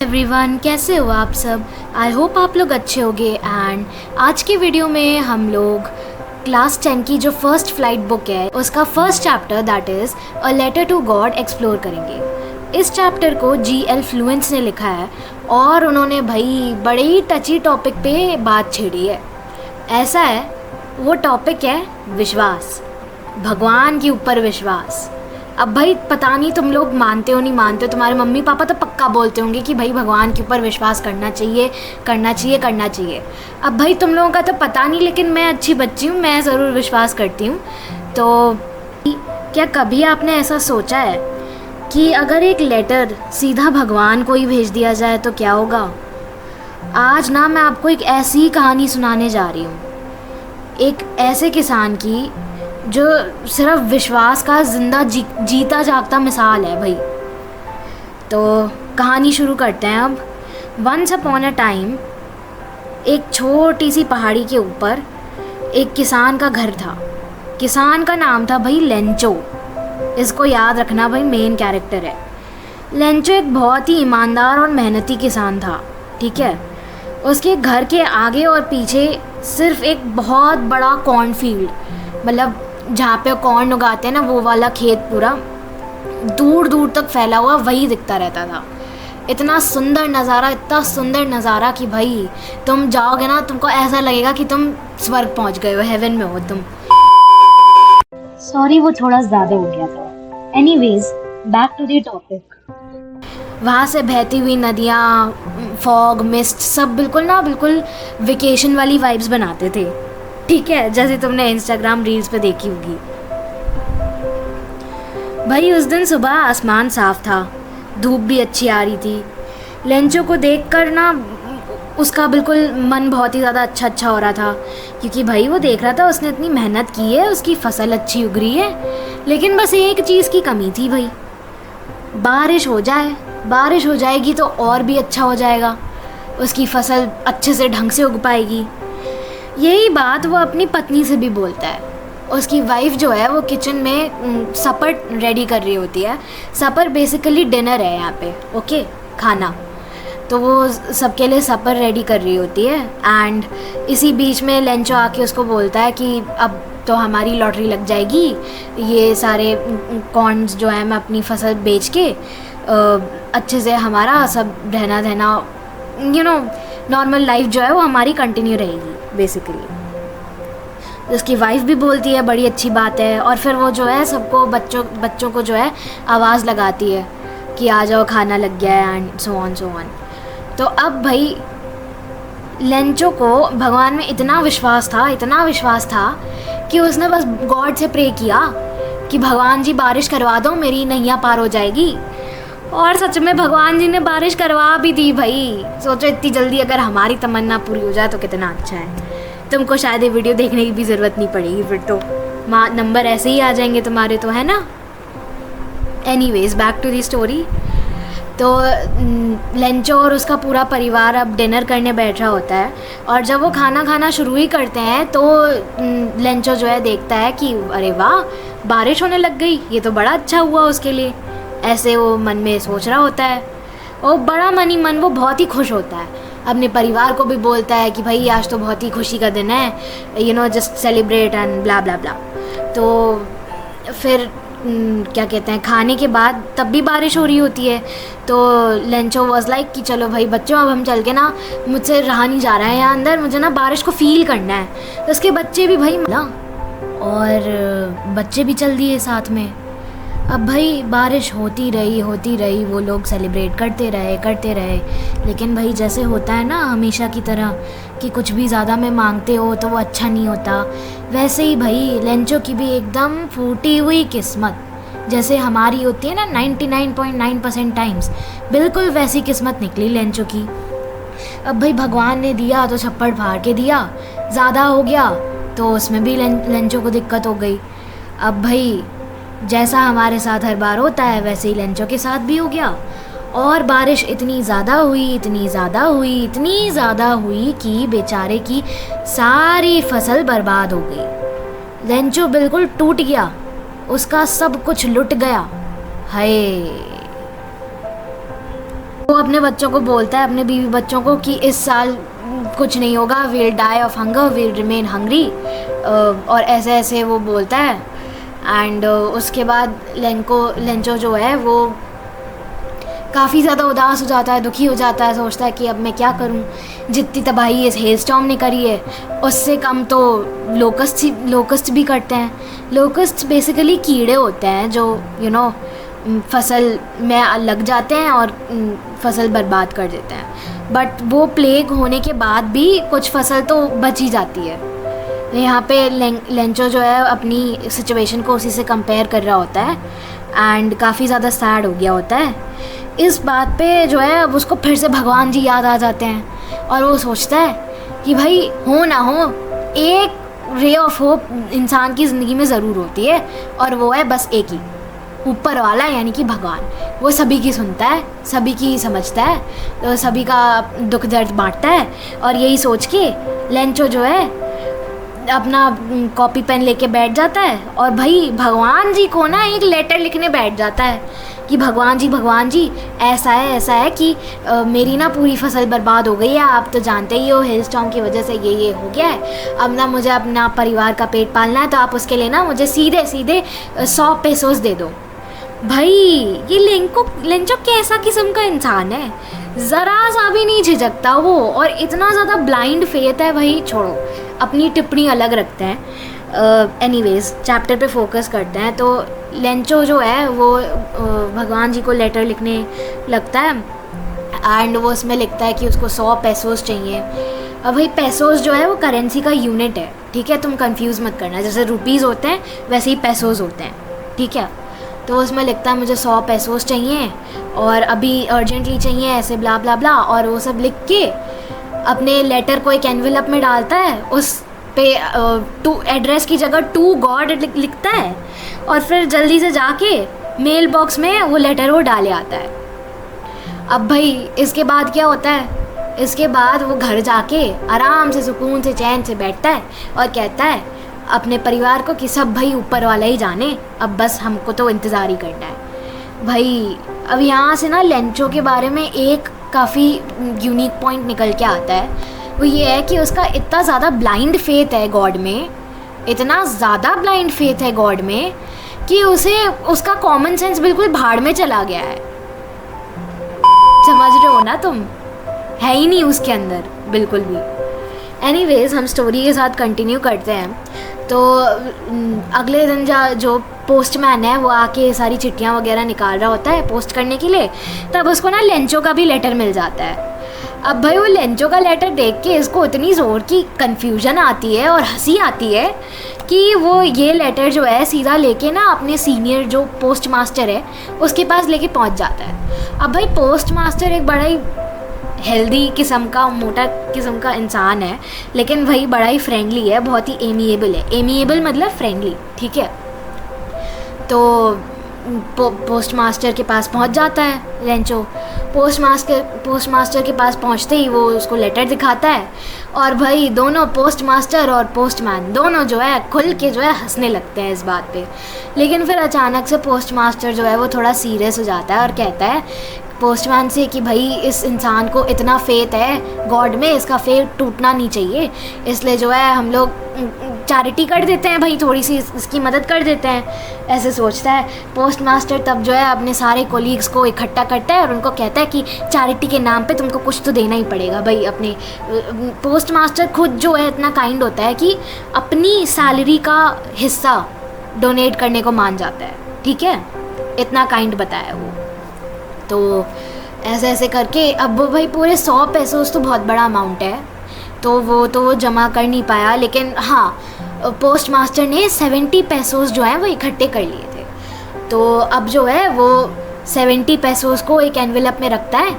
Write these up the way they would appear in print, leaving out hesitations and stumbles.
Everyone, कैसे हो आप सब। आई होप आप लोग अच्छे होंगे। एंड आज की वीडियो में हम लोग क्लास 10 की जो फर्स्ट फ्लाइट बुक है उसका first chapter that is a letter to God explore करेंगे। इस चैप्टर को GL फ्लुएंस ने लिखा है और उन्होंने भाई बड़े ही टची टॉपिक पे बात छेड़ी है। ऐसा है, वो टॉपिक है विश्वास, भगवान के ऊपर विश्वास। अब भाई पता नहीं तुम लोग मानते हो नहीं मानते हो, तुम्हारे मम्मी पापा तो पक्का बोलते होंगे कि भाई भगवान के ऊपर विश्वास करना चाहिए करना चाहिए करना चाहिए। अब भाई तुम लोगों का तो पता नहीं, लेकिन मैं अच्छी बच्ची हूँ, मैं ज़रूर विश्वास करती हूँ। तो क्या कभी आपने ऐसा सोचा है कि अगर एक लेटर सीधा भगवान को ही भेज दिया जाए तो क्या होगा? आज ना मैं आपको एक ऐसी कहानी सुनाने जा रही हूँ, एक ऐसे किसान की जो सिर्फ विश्वास का जिंदा जीता जागता मिसाल है भाई। तो कहानी शुरू करते हैं अब। वंस अपॉन अ टाइम एक छोटी सी पहाड़ी के ऊपर एक किसान का घर था। किसान का नाम था भाई लेंचो। इसको याद रखना भाई, मेन कैरेक्टर है। लेंचो एक बहुत ही ईमानदार और मेहनती किसान था, ठीक है। उसके घर के आगे और पीछे सिर्फ एक बहुत बड़ा कॉर्न फील्ड, मतलब जहाँ पे कॉर्न उगाते हैं ना, वो वाला खेत पूरा दूर दूर तक फैला हुआ वही दिखता रहता था। इतना सुंदर नज़ारा कि भाई तुम जाओगे ना, तुमको ऐसा लगेगा कि तुम स्वर्ग पहुँच गए हो, हेवन में हो तुम। सॉरी, वो थोड़ा ज़्यादा हो गया था। Anyways, back to the topic. वहाँ से बहती हुई नदियाँ, फॉग, मिस्ट, सब बिल्कुल वेकेशन वाली वाइब्स बनाते थे, ठीक है, जैसे तुमने इंस्टाग्राम रील्स पे देखी होगी। भाई उस दिन सुबह आसमान साफ था, धूप भी अच्छी आ रही थी। लेंचो को देखकर ना उसका बिल्कुल मन बहुत ही ज़्यादा अच्छा हो रहा था, क्योंकि भाई वो देख रहा था उसने इतनी मेहनत की है, उसकी फसल अच्छी उग रही है। लेकिन बस एक चीज़ की कमी थी भाई, बारिश हो जाएगी तो और भी अच्छा हो जाएगा, उसकी फसल अच्छे से ढंग से उग पाएगी। यही बात वो अपनी पत्नी से भी बोलता है। उसकी वाइफ जो है वो किचन में सपर रेडी कर रही होती है। सपर बेसिकली डिनर है यहाँ पे, ओके, खाना। तो वो सबके लिए सपर रेडी कर रही होती है। एंड इसी बीच में लेंचो आके उसको बोलता है कि अब तो हमारी लॉटरी लग जाएगी, ये सारे कॉर्न्स जो है मैं अपनी फसल बेच के अच्छे से हमारा सब रहना रहना नॉर्मल लाइफ जो है वो हमारी कंटिन्यू रहेगी बेसिकली। उसकी वाइफ भी बोलती है बड़ी अच्छी बात है, और फिर वो जो है सबको बच्चों को जो है आवाज़ लगाती है कि आ जाओ खाना लग गया है एंड सो ऑन। तो अब भाई लेंचो को भगवान में इतना विश्वास था कि उसने बस गॉड से प्रे किया कि भगवान जी बारिश करवा दो, मेरी नैया पार हो जाएगी। और सच में भगवान जी ने बारिश करवा भी दी भाई। सोचो इतनी जल्दी अगर हमारी तमन्ना पूरी हो जाए तो कितना अच्छा है। तुमको शायद ये वीडियो देखने की भी ज़रूरत नहीं पड़ेगी, फिर तो नंबर ऐसे ही आ जाएंगे तुम्हारे, तो है ना। Anyways, back to the story. तो लेंचो और उसका पूरा परिवार अब डिनर करने बैठ रहा होता है, और जब वो खाना खाना शुरू ही करते हैं तो लेंचो जो है देखता है कि अरे वाह, बारिश होने लग गई, ये तो बड़ा अच्छा हुआ उसके लिए। ऐसे वो मन में सोच रहा होता है, और बड़ा मन ही मन वो बहुत ही खुश होता है। अपने परिवार को भी बोलता है कि भाई आज तो बहुत ही खुशी का दिन है, जस्ट सेलिब्रेट एंड ब्ला ब्ला ब्ला। तो फिर क्या कहते हैं, खाने के बाद तब भी बारिश हो रही होती है। तो लेंचो वाज लाइक कि चलो भाई बच्चों, अब हम चल के ना, मुझसे रहा नहीं जा रहा है यहाँ अंदर, मुझे ना बारिश को फील करना है। तो उसके बच्चे भी भाई मिला, और बच्चे भी चल दिए साथ में। अब भाई बारिश होती रही, वो लोग सेलिब्रेट करते रहे। लेकिन भाई जैसे होता है ना हमेशा की तरह कि कुछ भी ज़्यादा में मांगते हो तो वो अच्छा नहीं होता, वैसे ही भाई लेंचो की भी एकदम फूटी हुई किस्मत, जैसे हमारी होती है ना 99.9% टाइम्स, बिल्कुल वैसी किस्मत निकली लेंचो की। अब भाई भगवान ने दिया तो छप्पड़ फाड़ के दिया, ज़्यादा हो गया तो उसमें भी लेंचो को दिक्कत हो गई। अब भाई जैसा हमारे साथ हर बार होता है वैसे ही लेंचो के साथ भी हो गया, और बारिश इतनी ज़्यादा हुई कि बेचारे की सारी फसल बर्बाद हो गई। लेंचो बिल्कुल टूट गया, उसका सब कुछ लुट गया। हाय। वो अपने बच्चों को बोलता है, अपने बीवी बच्चों को, कि इस साल कुछ नहीं होगा, we'll die of hunger, we'll remain hungry, और ऐसे ऐसे वो बोलता है। एंड उसके बाद लेंचो जो है वो काफ़ी ज़्यादा उदास हो जाता है, दुखी हो जाता है, सोचता है कि अब मैं क्या करूं, जितनी तबाही इस हेलस्टॉर्म ने करी है उससे कम तो लोकस्ट भी करते हैं। लोकस्ट बेसिकली कीड़े होते हैं जो फसल में लग जाते हैं और फसल बर्बाद कर देते हैं। बट वो प्लेग होने के बाद भी कुछ फसल तो बच ही जाती है। यहाँ पे लेंचो जो है अपनी सिचुएशन को उसी से कंपेयर कर रहा होता है एंड काफ़ी ज़्यादा सैड हो गया होता है। इस बात पे जो है अब उसको फिर से भगवान जी याद आ जाते हैं और वो सोचता है कि भाई हो ना हो, एक रे ऑफ होप इंसान की ज़िंदगी में ज़रूर होती है, और वो है बस एक ही, ऊपर वाला, यानी कि भगवान। वो सभी की सुनता है, सभी की समझता है, तो सभी का दुख दर्द बांटता है। और यही सोच के लेंचो जो है अपना कॉपी पेन लेके बैठ जाता है और भाई भगवान जी को ना एक लेटर लिखने बैठ जाता है कि भगवान जी ऐसा है कि मेरी ना पूरी फसल बर्बाद हो गई है, आप तो जानते ही हो हेलस्टॉर्म की वजह से ये हो गया है। अब ना मुझे अपना परिवार का पेट पालना है, तो आप उसके लिए ना मुझे सीधे 100 पेसोस दे दो। भाई ये लेंचो कैसा किस्म का इंसान है, ज़रा सा भी नहीं झिझकता वो, और इतना ज़्यादा ब्लाइंड फेथ है। भाई छोड़ो, अपनी टिप्पणी अलग रखते हैं। एनीवेज चैप्टर पे फोकस करते हैं। तो लेंचो जो है वो भगवान जी को लेटर लिखने लगता है एंड वो उसमें लिखता है कि उसको 100 पेसोस चाहिए। अब भाई पेसोस जो है वो करेंसी का यूनिट है, ठीक है, तुम कंफ्यूज मत करना, जैसे रुपीज़ होते हैं वैसे ही पेसोस होते हैं, ठीक है। तो उसमें लिखता है मुझे 100 पेसोस चाहिए और अभी अर्जेंटली चाहिए, ऐसे ब्ला ब्ला ब्ला, और वो सब लिख के अपने लेटर को एक एनवेलप में डालता है, उस पे एड्रेस की जगह टू गॉड लिखता है और फिर जल्दी से जाके मेल बॉक्स में वो लेटर वो डाले आता है। अब भाई इसके बाद क्या होता है, इसके बाद वो घर जाके आराम से सुकून से चैन से बैठता है और कहता है अपने परिवार को कि सब भाई ऊपर वाला ही जाने, अब बस हमको तो इंतज़ार ही करना है। भाई अब यहाँ से ना लेंचो के बारे में एक काफ़ी यूनिक पॉइंट निकल के आता है, वो ये है कि उसका इतना ज़्यादा ब्लाइंड फेथ है गॉड में, इतना ज़्यादा ब्लाइंड फेथ है गॉड में कि उसका कॉमन सेंस बिल्कुल भाड़ में चला गया है। समझ रहे हो ना तुम, है ही नहीं उसके अंदर बिल्कुल भी। एनीवेज हम स्टोरी के साथ कंटिन्यू करते हैं। तो अगले दिन जो पोस्टमैन है वो आके सारी चिट्ठियाँ वगैरह निकाल रहा होता है पोस्ट करने के लिए, तब उसको ना लेंचो का भी लेटर मिल जाता है। अब भाई वो लेंचो का लेटर देख के इसको इतनी ज़ोर की कन्फ्यूजन आती है और हंसी आती है कि वो ये लेटर जो है सीधा लेके ना अपने सीनियर जो पोस्ट मास्टर है उसके पास लेके पहुंच जाता है। अब भाई पोस्ट मास्टर एक बड़ा ही हेल्दी किस्म का, मोटा किस्म का इंसान है, लेकिन वही बड़ा ही फ्रेंडली है, बहुत ही एमिएबल है। एमिएबल मतलब फ्रेंडली, ठीक है। तो पोस्ट मास्टर के पास पहुंच जाता है लेंचो। पोस्ट मास्टर के पास पहुंचते ही वो उसको लेटर दिखाता है और भाई दोनों पोस्ट मास्टर और पोस्टमैन दोनों जो है खुल के जो है हंसने लगते हैं इस बात पे। लेकिन फिर अचानक से पोस्ट मास्टर जो है वो थोड़ा सीरियस हो जाता है और कहता है पोस्टमैन से कि भाई इस इंसान को इतना फेथ है गॉड में, इसका फेथ टूटना नहीं चाहिए, इसलिए जो है हम लोग चैरिटी कर देते हैं, भाई थोड़ी सी इसकी मदद कर देते हैं, ऐसे सोचता है पोस्ट मास्टर। तब जो है अपने सारे कोलीग्स को इकट्ठा करता है और उनको कहता है कि चैरिटी के नाम पे तुमको कुछ तो देना ही पड़ेगा। भाई अपने पोस्ट मास्टर खुद जो है इतना काइंड होता है कि अपनी सैलरी का हिस्सा डोनेट करने को मान जाता है, ठीक है, इतना काइंड बताया वो। तो ऐसे ऐसे करके अब वो भाई पूरे 100 पेसोस तो बहुत बड़ा अमाउंट है, तो वो जमा कर नहीं पाया, लेकिन हाँ पोस्ट मास्टर ने 70 पेसोस जो है वो इकट्ठे कर लिए थे। तो अब जो है वो 70 पेसोस को एक एनवेलप में रखता है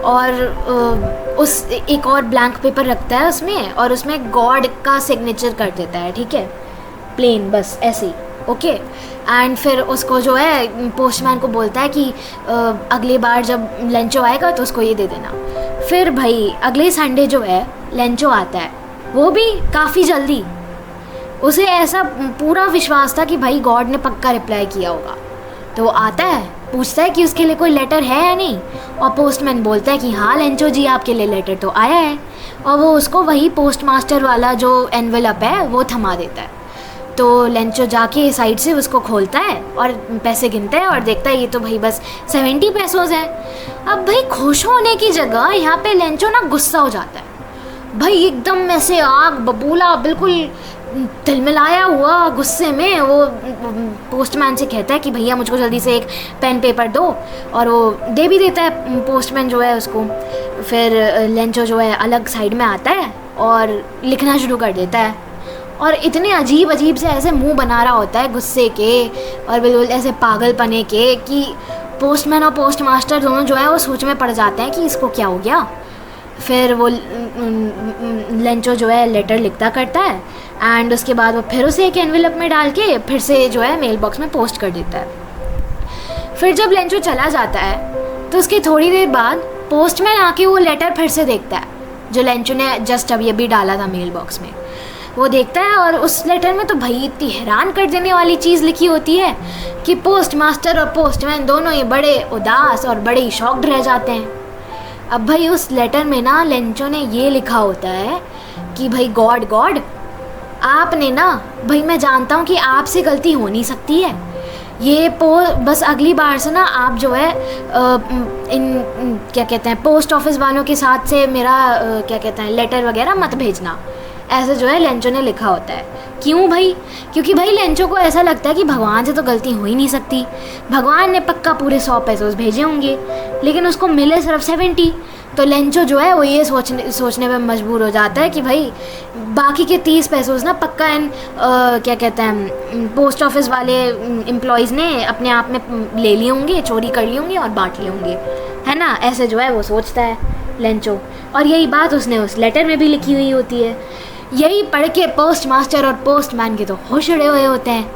और उस एक और ब्लैंक पेपर रखता है उसमें, और उसमें गॉड का सिग्नेचर कर देता है, ठीक है, प्लेन, बस ऐसे ही, ओके। एंड फिर उसको जो है पोस्टमैन को बोलता है कि अगली बार जब लेंचो आएगा तो उसको ये दे देना। फिर भाई अगले संडे जो है लेंचो आता है, वो भी काफ़ी जल्दी। उसे ऐसा पूरा विश्वास था कि भाई गॉड ने पक्का रिप्लाई किया होगा, तो वो आता है पूछता है कि उसके लिए कोई लेटर है या नहीं, और पोस्टमैन बोलता है कि हाँ लेंचो जी आपके लिए लेटर तो आया है, और वो उसको वही पोस्ट मास्टर वाला जो एनवेलप है वो थमा देता है। तो लेंचो जाके साइड से उसको खोलता है और पैसे गिनता है और देखता है ये तो भाई बस 70 पैसों है। अब भाई खुश होने की जगह यहाँ पे लेंचो ना गुस्सा हो जाता है भाई, एकदम ऐसे आग बबूला बिल्कुल तिलमिलाया हुआ गुस्से में वो पोस्टमैन से कहता है कि भैया मुझको जल्दी से एक पेन पेपर दो, और वो दे भी देता है पोस्टमैन जो है उसको। फिर लेंचो जो है अलग साइड में आता है और लिखना शुरू कर देता है, और इतने अजीब अजीब से ऐसे मुंह बना रहा होता है गुस्से के और बिल्कुल ऐसे पागलपने के कि पोस्टमैन और पोस्ट मास्टर दोनों जो है वो सोच में पड़ जाते हैं कि इसको क्या हो गया। फिर वो लेंचो जो है लेटर लिखता करता है एंड उसके बाद वो फिर उसे एक एनवेलप में डाल के फिर से जो है मेल बॉक्स में पोस्ट कर देता है। फिर जब लेंचो चला जाता है तो उसकी थोड़ी देर बाद पोस्टमैन आके वो लेटर फिर से देखता है जो लेंचो ने जस्ट अभी डाला था मेल बॉक्स में। वो देखता है और उस लेटर में तो भाई इतनी हैरान कर देने वाली चीज़ लिखी होती है कि पोस्ट मास्टर और पोस्टमैन दोनों ही बड़े उदास और बड़े ही शॉक्ड रह जाते हैं। अब भाई उस लेटर में ना लेंचो ने ये लिखा होता है कि भाई गॉड आपने ना भाई, मैं जानता हूँ कि आपसे गलती हो नहीं सकती है, ये बस अगली बार से ना आप जो है क्या कहते हैं पोस्ट ऑफिस वालों के साथ से मेरा क्या कहते हैं लेटर वगैरह मत भेजना, ऐसे जो है लेंचो ने लिखा होता है। क्यों भाई? क्योंकि भाई लेंचो को ऐसा लगता है कि भगवान से तो गलती हो ही नहीं सकती, भगवान ने पक्का पूरे 100 पैसे भेजे होंगे लेकिन उसको मिले सिर्फ 70। तो लेंचो जो है वो ये सोचने में मजबूर हो जाता है कि भाई बाकी के 30 पैसों ना पक्का इन क्या कहते हैं पोस्ट ऑफिस वाले एम्प्लॉयज़ ने अपने आप में ले लिए होंगे, चोरी कर लिए होंगे और बांट लिए होंगे, है ना। ऐसे जो है वो सोचता है लेंचो, और यही बात उसने उस लेटर में भी लिखी हुई होती है। यही पढ़ के पोस्ट मास्टर और पोस्टमैन के तो होश उड़े हुए होते हैं,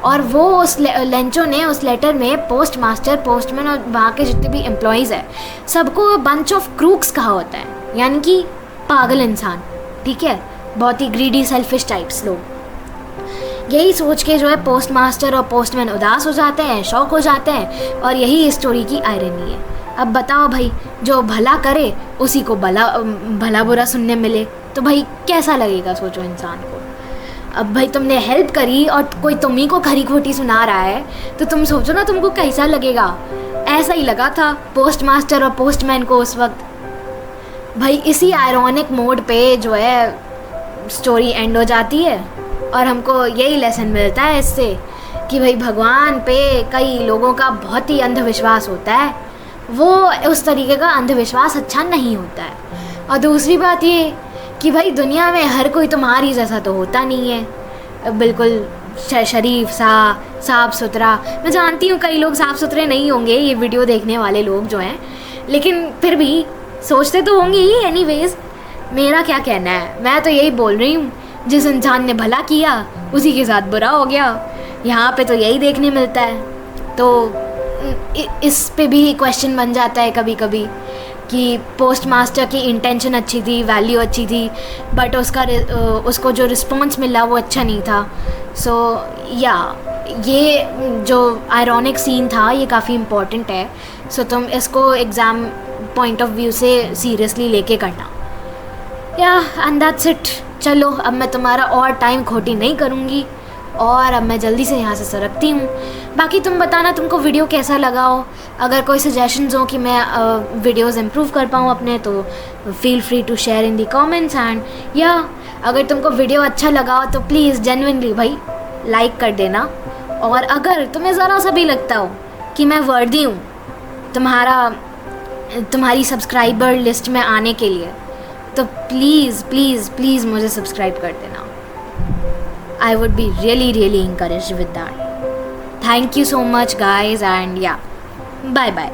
और वो उस लेंचो ने उस लेटर में पोस्ट मास्टर पोस्टमैन और वहाँ के जितने भी एम्प्लॉयज़ हैं सबको बंच ऑफ क्रूक्स कहा होता है, यानी कि पागल इंसान, ठीक है, बहुत ही ग्रीडी सेल्फिश टाइप्स लोग। यही सोच के जो है पोस्ट मास्टर और पोस्टमैन उदास हो जाते हैं, शौक हो जाते हैं, और यही इस स्टोरी की आयरनी है। अब बताओ भाई, जो भला करे उसी को भला बुरा सुनने मिले तो भाई कैसा लगेगा, सोचो इंसान को। अब भाई तुमने हेल्प करी और कोई तुम्ही को खरी खोटी सुना रहा है तो तुम सोचो ना तुमको कैसा लगेगा। ऐसा ही लगा था पोस्ट मास्टर और पोस्टमैन को उस वक्त। भाई इसी आयरॉनिक मोड पे जो है स्टोरी एंड हो जाती है, और हमको यही लेसन मिलता है इससे कि भाई भगवान पे कई लोगों का बहुत ही अंधविश्वास होता है, वो उस तरीके का अंधविश्वास अच्छा नहीं होता है। और दूसरी बात ये कि भाई दुनिया में हर कोई तुम्हारी जैसा तो होता नहीं है, बिल्कुल शरीफ साफ सुथरा। मैं जानती हूँ कई लोग साफ़ सुथरे नहीं होंगे ये वीडियो देखने वाले लोग जो हैं, लेकिन फिर भी सोचते तो होंगे ही। एनीवेज मेरा क्या कहना है, मैं तो यही बोल रही हूँ जिस इंसान ने भला किया उसी के साथ बुरा हो गया। यहाँ पे तो यही देखने मिलता है। तो इस पे भी क्वेश्चन बन जाता है कभी कभी कि पोस्ट मास्टर की इंटेंशन अच्छी थी, वैल्यू अच्छी थी, बट उसको जो रिस्पॉन्स मिला वो अच्छा नहीं था। सो या ये जो आयरॉनिक सीन था ये काफ़ी इम्पोर्टेंट है। सो तुम इसको एग्ज़ाम पॉइंट ऑफ व्यू से सीरियसली लेके करना। या एंड दैट्स इट। चलो अब मैं तुम्हारा और टाइम खोटी नहीं करूँगी और अब मैं जल्दी से यहाँ से सरकती हूँ। बाकी तुम बताना तुमको वीडियो कैसा लगा हो, अगर कोई सजेशंस हो कि मैं वीडियोस इम्प्रूव कर पाऊँ अपने, तो feel free to share in the comments. And या अगर तुमको वीडियो अच्छा लगा हो तो प्लीज़ जेन्युइनली भाई लाइक कर देना। और अगर तुम्हें ज़रा सा भी लगता हो कि मैं वर्दी हूँ तुम्हारी सब्सक्राइबर लिस्ट में आने के लिए, तो प्लीज़ प्लीज़ प्लीज़ मुझे सब्सक्राइब कर देना। I would be really encouraged with that. Thank you so much guys, and yeah, bye bye.